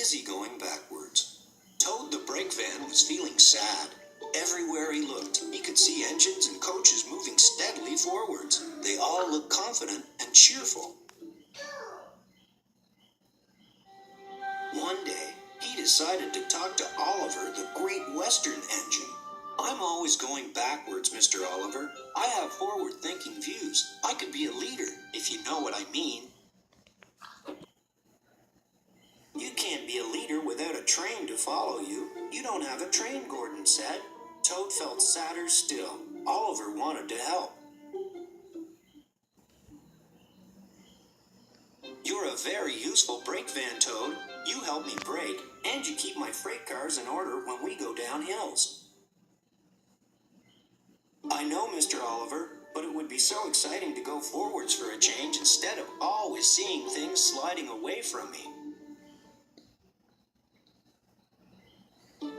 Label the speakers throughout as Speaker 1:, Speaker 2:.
Speaker 1: busy going backwards. Toad the brake van was feeling sad. Everywhere he looked, he could see engines and coaches moving steadily forwards. They all looked confident and cheerful. One day, he decided to talk to Oliver, the Great Western engine. "I'm always going backwards, Mr. Oliver. I have forward-thinking views. I could be a leader, if you know what I mean." "You can't be a leader without a train to follow you. You don't have a train," Gordon said. Toad felt sadder still. Oliver wanted to help. "You're a very useful brake van, Toad. You help me brake, and you keep my freight cars in order when we go down hills." "I know, Mr. Oliver, but it would be so exciting to go forwards for a change instead of always seeing things sliding away from me."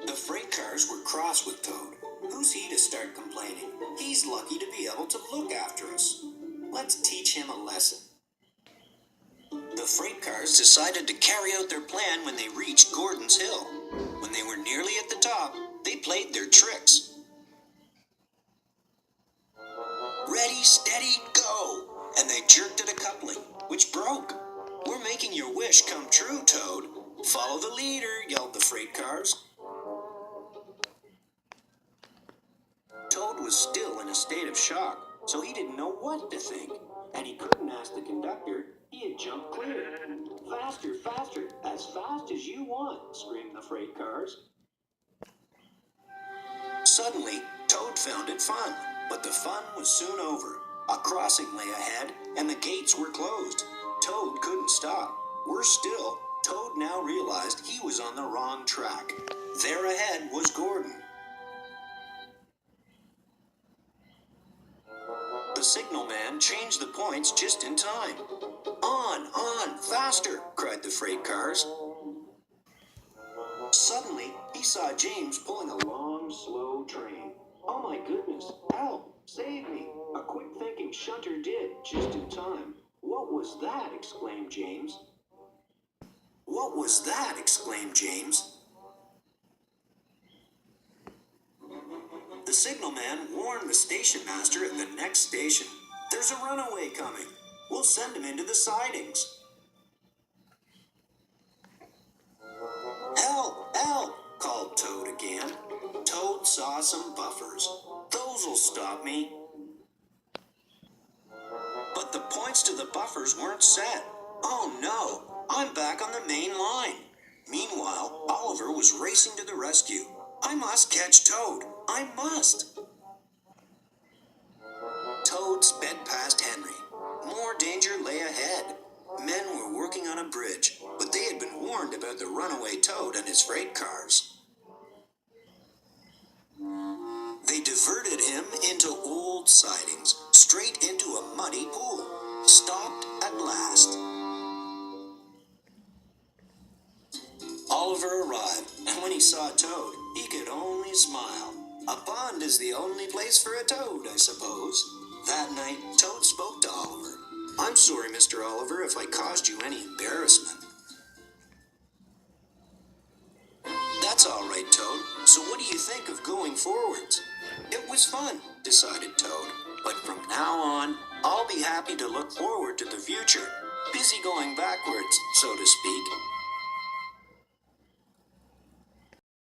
Speaker 1: The freight cars were cross with Toad. Who's he to start complaining? He's lucky to be able to look after us. Let's teach him a lesson. The freight cars decided to carry out their plan when they reached Gordon's Hill. When they were nearly at the top, they played their tricks. "Ready, steady, go!" And they jerked at a coupling, which broke. "We're making your wish come true, Toad." "Follow the leader," yelled the freight cars. Toad was still in a state of shock, so he didn't know what to think, and he couldn't ask the conductor. He had jumped clear. "Faster, faster, as fast as you want," screamed the freight cars. Suddenly, Toad found it fun, but the fun was soon over. A crossing lay ahead, and the gates were closed. Toad couldn't stop. Worse still, Toad now realized he was on the wrong track. There ahead was Gordon. The signalman changed the points just in time. On, faster!" cried the freight cars. Suddenly, he saw James pulling a long, slow train. "Oh my goodness, help, save me!" A quick-thinking shunter did, just in time. "What was that?" exclaimed James. "What was that?" exclaimed James. The signalman warned the station master at the next station. "There's a runaway coming. We'll send him into the sidings." "Help, help!" called Toad again. Toad saw some buffers. "Those'll stop me." But the points to the buffers weren't set. "Oh no, I'm back on the main line." Meanwhile, Oliver was racing to the rescue. "I must catch Toad. I must." Toad sped past Henry. More danger lay ahead. Men were working on a bridge, but they had been warned about the runaway Toad and his freight cars. They diverted him into old sidings, straight into a muddy pool. Stopped at last. Oliver arrived, and when he saw Toad, he could only smile. A pond is the only place for a toad, I suppose. That night, Toad spoke to Oliver. "I'm sorry, Mr. Oliver, if I caused you any embarrassment." "That's all right, Toad. So what do you think of going forwards?" "It was fun," decided Toad. "But from now on, I'll be happy to look forward to the future. Busy going backwards, so to speak."